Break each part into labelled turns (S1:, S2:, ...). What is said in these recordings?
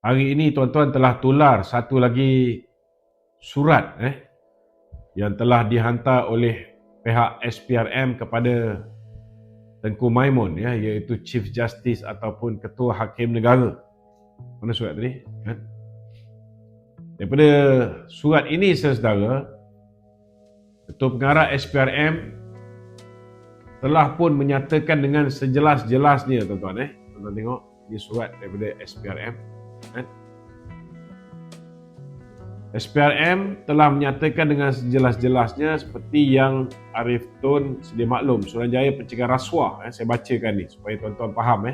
S1: hari ini tuan-tuan telah tular satu lagi surat yang telah dihantar oleh pihak SPRM kepada Tengku Maimun, iaitu Chief Justice ataupun Ketua Hakim Negara. Mana surat tadi? Daripada surat ini, saudara, Ketua Pengarah SPRM telah pun menyatakan dengan sejelas-jelasnya, tuan-tuan. Tuan-tuan tengok, ini surat daripada SPRM. SPRM telah menyatakan dengan sejelas-jelasnya seperti yang Arif Tun sedia maklum, Suruhanjaya Pencegahan Rasuah, saya bacakan ni supaya tuan-tuan faham.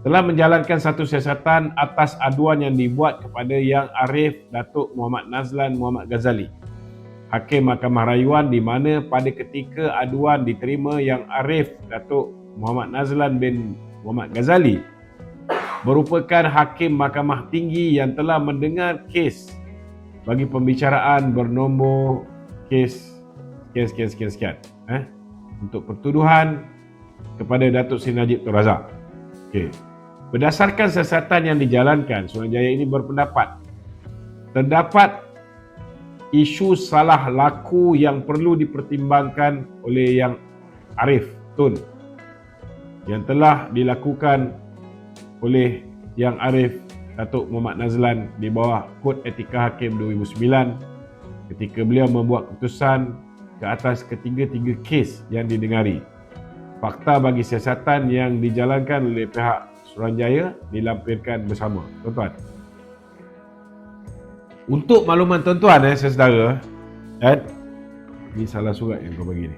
S1: Telah menjalankan satu siasatan atas aduan yang dibuat kepada Yang Arif Datuk Muhammad Nazlan Muhammad Ghazali, Hakim Mahkamah Rayuan, di mana pada ketika aduan diterima, Yang Arif Datuk Muhammad Nazlan bin Muhammad Ghazali merupakan Hakim Mahkamah Tinggi yang telah mendengar kes bagi pembicaraan bernombor kes sekian untuk pertuduhan kepada Datuk Seri Najib Tun Razak. Okey. Berdasarkan siasatan yang dijalankan, Suruhanjaya ini berpendapat terdapat isu salah laku yang perlu dipertimbangkan oleh Yang Arif Tun yang telah dilakukan oleh Yang Arif Datuk Muhammad Nazlan di bawah Kod Etika Hakim 2009 ketika beliau membuat keputusan ke atas ketiga-tiga kes yang didengari. Fakta bagi siasatan yang dijalankan oleh pihak Suruhanjaya dilampirkan bersama. Tuan-tuan, untuk makluman tuan-tuan, saudara, ini salah surat yang kau bagi ni.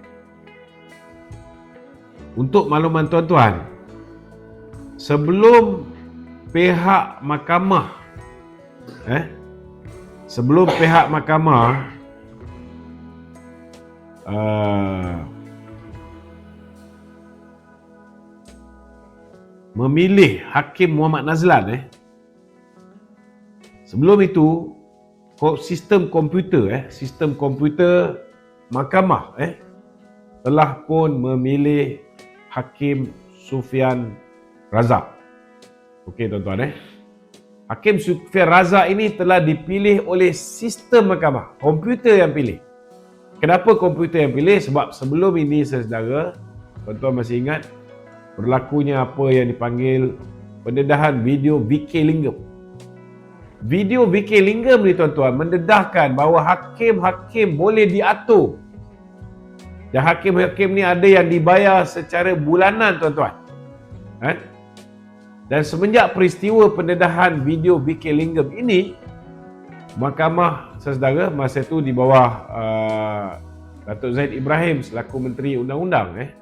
S1: Untuk makluman tuan-tuan, sebelum pihak mahkamah memilih Hakim Muhammad Nazlan, sebelum itu sistem komputer mahkamah telah pun memilih Hakim Sufian Razak. Okey tuan-tuan, Hakim Sufian Razak ini telah dipilih oleh sistem mahkamah, komputer yang pilih. Kenapa komputer yang pilih? Sebab sebelum ini, saudara, tuan-tuan masih ingat berlakunya apa yang dipanggil pendedahan video VK Lingam. Video VK Lingam ni, tuan-tuan, mendedahkan bahawa hakim-hakim boleh diatur. Dan hakim-hakim ni ada yang dibayar secara bulanan, tuan-tuan. Dan semenjak peristiwa pendedahan video VK Lingam ini, mahkamah, saudara, masa itu di bawah Datuk Zahid Ibrahim selaku Menteri Undang-Undang,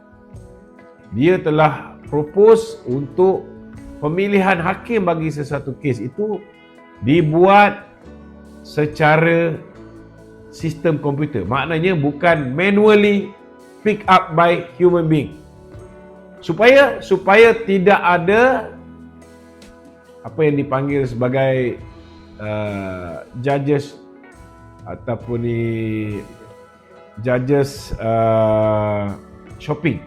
S1: dia telah propose untuk pemilihan hakim bagi sesuatu kes itu dibuat secara sistem komputer. Maknanya bukan manually pick up by human being. Supaya tidak ada apa yang dipanggil sebagai judges ataupun judges shopping.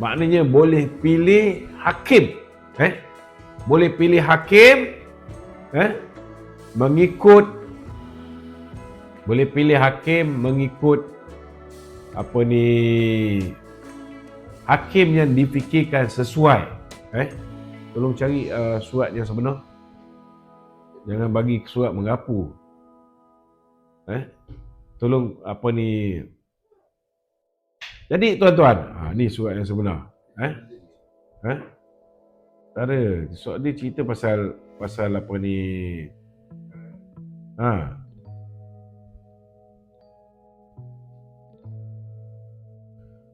S1: Maknanya boleh pilih hakim, boleh pilih hakim, mengikut hakim yang difikirkan sesuai. Tolong cari surat yang sebenar. Jangan bagi surat menggapu. Tolong Jadi tuan-tuan, ni surat yang sebenar. Tak ada. Surat dia cerita pasal apa ni.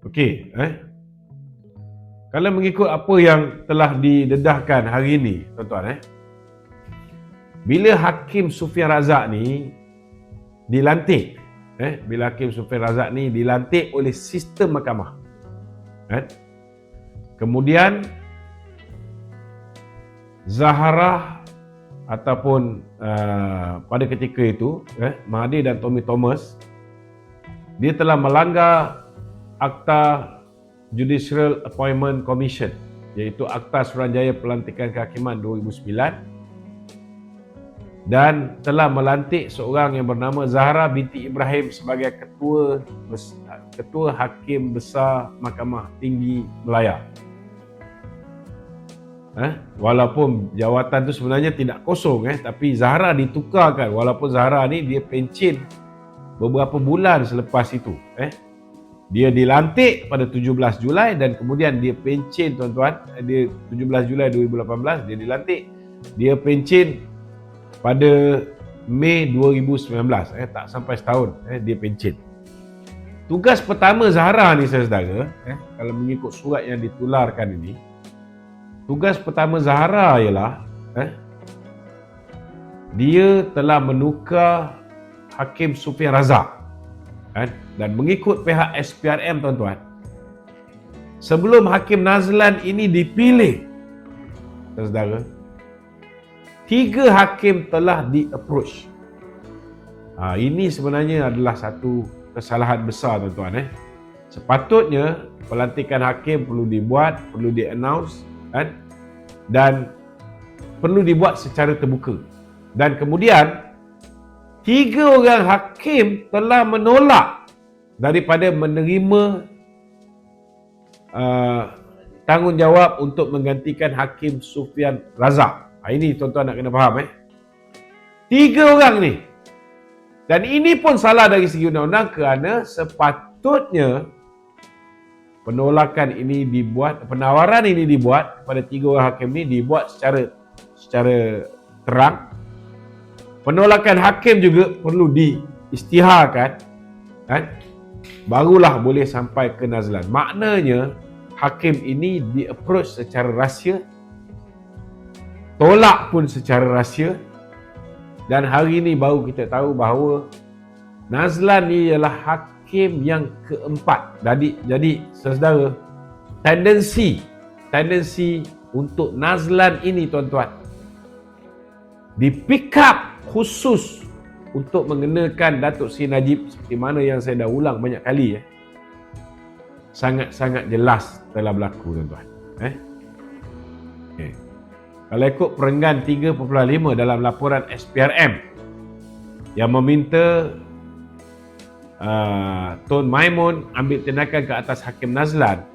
S1: Okey, kalau mengikut apa yang telah didedahkan hari ini, tuan-tuan, bila Hakim Sufian Razak ni dilantik, bila Hakim Sufian Razak ni dilantik oleh sistem mahkamah, kemudian Zaharah ataupun pada ketika itu Mahathir dan Tommy Thomas, dia telah melanggar Akta Judicial Appointment Commission, iaitu Akta Suruhanjaya Pelantikan Kehakiman 2009, dan telah melantik seorang yang bernama Zahra binti Ibrahim sebagai Ketua Hakim Besar Mahkamah Tinggi Melaya. Walaupun jawatan tu sebenarnya tidak kosong, tapi Zahra ditukarkan. Walaupun Zahra ni dia pencen beberapa bulan selepas itu. Dia dilantik pada 17 Julai dan kemudian dia pencen, tuan-tuan. Dia 17 Julai 2018 dia dilantik. Dia pencen pada Mei 2019. Tak sampai setahun dia pencen. Tugas pertama Zahra ni, saudara, kalau mengikut surat yang ditularkan ini, tugas pertama Zahra ialah dia telah menukar Hakim Sufian Razak. Dan mengikut pihak SPRM, tuan-tuan, sebelum Hakim Nazlan ini dipilih, saudara, 3 hakim telah di-approach. Ini sebenarnya adalah satu kesalahan besar, tuan-tuan. Sepatutnya pelantikan hakim perlu dibuat, perlu di-announce, dan perlu dibuat secara terbuka. Dan kemudian 3 orang hakim telah menolak daripada menerima tanggungjawab untuk menggantikan Hakim Sufian Razak. Ini tuan-tuan nak kena faham. 3 orang ni. Dan ini pun salah dari segi undang-undang kerana sepatutnya penolakan ini dibuat, penawaran ini dibuat pada 3 orang hakim ini dibuat secara terang. Penolakan hakim juga perlu diisytiharkan, barulah boleh sampai ke nazlan. Maknanya hakim ini di-approach secara rahsia, tolak pun secara rahsia, dan hari ini baru kita tahu bahawa nazlan ni ialah hakim yang keempat. Jadi saudara, tendensi untuk nazlan ini, tuan-tuan, di pick up khusus untuk mengenakan Datuk Seri Najib, seperti mana yang saya dah ulang banyak kali, sangat-sangat jelas telah berlaku, tuan-tuan. Kalau ikut perenggan 3.5 dalam laporan SPRM yang meminta Tun Maimun ambil tindakan ke atas Hakim Nazlan,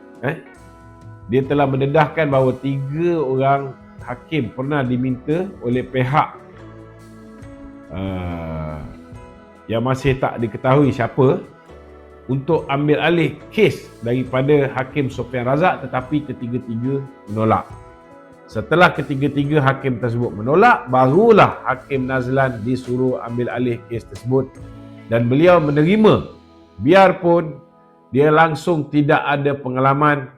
S1: dia telah mendedahkan bahawa 3 orang hakim pernah diminta oleh pihak yang masih tak diketahui siapa untuk ambil alih kes daripada Hakim Sufian Razak, tetapi ketiga-tiga menolak. Setelah ketiga-tiga hakim tersebut menolak, barulah Hakim Nazlan disuruh ambil alih kes tersebut, dan beliau menerima biarpun dia langsung tidak ada pengalaman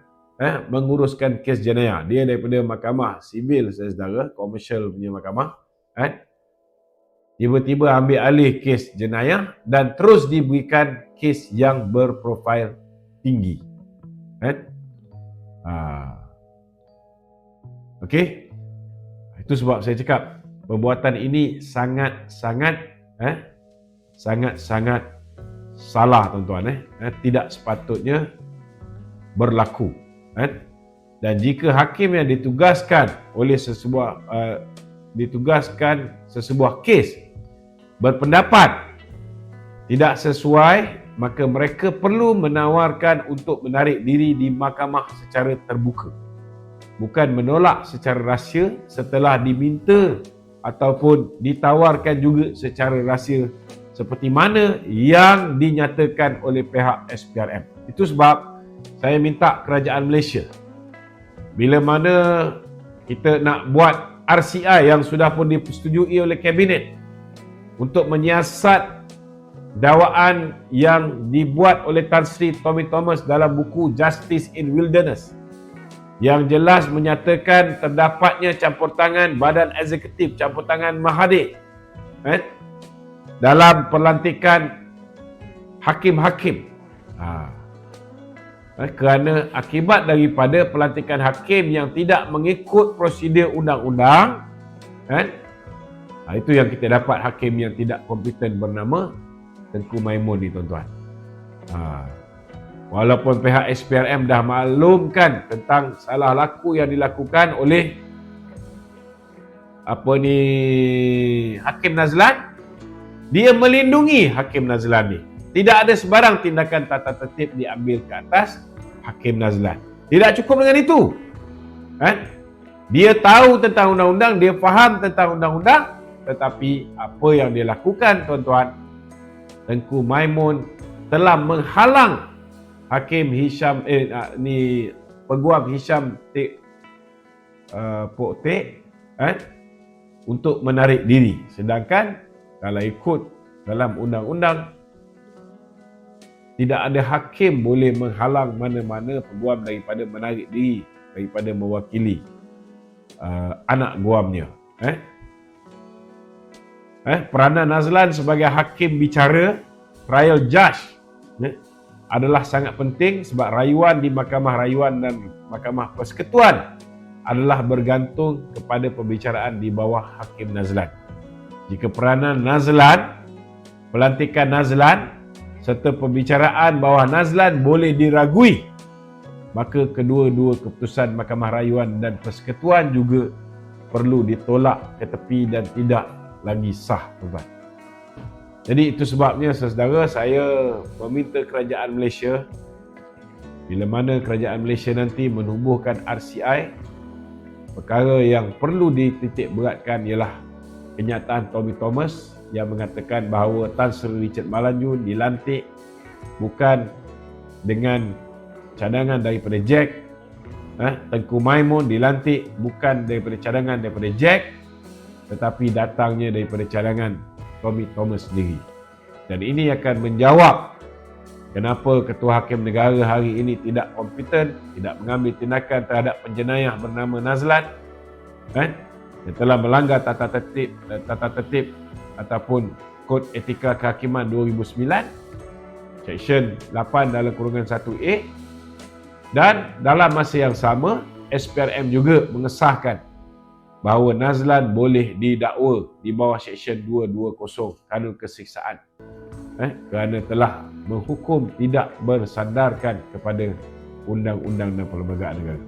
S1: menguruskan kes jenayah. Dia daripada mahkamah sivil, saudara, komersial punya mahkamah, tiba-tiba ambil alih kes jenayah dan terus diberikan kes yang berprofil tinggi. Okey. Itu sebab saya cakap perbuatan ini sangat-sangat salah, tuan-tuan. Tidak sepatutnya berlaku. Dan jika hakim yang ditugaskan oleh sesebuah kes berpendapat tidak sesuai, maka mereka perlu menawarkan untuk menarik diri di mahkamah secara terbuka, bukan menolak secara rahsia setelah diminta ataupun ditawarkan juga secara rahsia seperti mana yang dinyatakan oleh pihak SPRM. Itu sebab saya minta kerajaan Malaysia, bila mana kita nak buat RCI yang sudah pun disetujui oleh Kabinet untuk menyiasat dakwaan yang dibuat oleh Tan Sri Tommy Thomas dalam buku Justice in Wilderness, yang jelas menyatakan terdapatnya campur tangan Badan Eksekutif, campur tangan Mahathir dalam pelantikan hakim-hakim. Kerana akibat daripada pelantikan hakim yang tidak mengikut prosedur undang-undang, itu yang kita dapat hakim yang tidak kompeten bernama Tengku Maimun ni, tuan-tuan. Walaupun pihak SPRM dah maklumkan tentang salah laku yang dilakukan oleh Hakim Nazlan, dia melindungi Hakim Nazlan ni. Tidak ada sebarang tindakan tata tertib diambil ke atas Hakim Nazlan. Tidak cukup dengan itu. Dia tahu tentang undang-undang, dia faham tentang undang-undang, tetapi apa yang dia lakukan, tuan-tuan, Tengku Maimun telah menghalang Hakim Hisham Peguam Hisham Pok Tek untuk menarik diri. Sedangkan kalau ikut dalam undang-undang, tidak ada hakim boleh menghalang mana-mana peguam daripada menarik diri, daripada mewakili anak guamnya. Peranan Nazlan sebagai hakim bicara, trial judge, adalah sangat penting sebab rayuan di Mahkamah Rayuan dan Mahkamah Persekutuan adalah bergantung kepada pembicaraan di bawah Hakim Nazlan. Jika peranan Nazlan, pelantikan Nazlan serta pembicaraan bawah Nazlan boleh diragui, maka kedua-dua keputusan Mahkamah Rayuan dan Persekutuan juga perlu ditolak ke tepi dan tidak lagi sah, tuan-tuan. Jadi itu sebabnya, saudara, saya meminta kerajaan Malaysia, bila mana kerajaan Malaysia nanti menubuhkan RCI, perkara yang perlu dititik beratkan ialah kenyataan Tommy Thomas yang mengatakan bahawa Tan Sri Richard Malanjun dilantik bukan dengan cadangan daripada Jack. Tengku Maimun dilantik bukan daripada cadangan daripada Jack, tetapi datangnya daripada cadangan Tommy Thomas sendiri. Dan ini akan menjawab kenapa Ketua Hakim Negara hari ini tidak kompeten, tidak mengambil tindakan terhadap penjenayah bernama Nazlan, yang telah melanggar tata tertib ataupun Kod Etika Kehakiman 2009, Seksyen 8 dalam kurungan 1A, dan dalam masa yang sama SPRM juga mengesahkan bahawa Nazlan boleh didakwa di bawah Seksyen 220 Kanun Kesiksaan kerana telah menghukum tidak bersandarkan kepada undang-undang dan perlembagaan negara.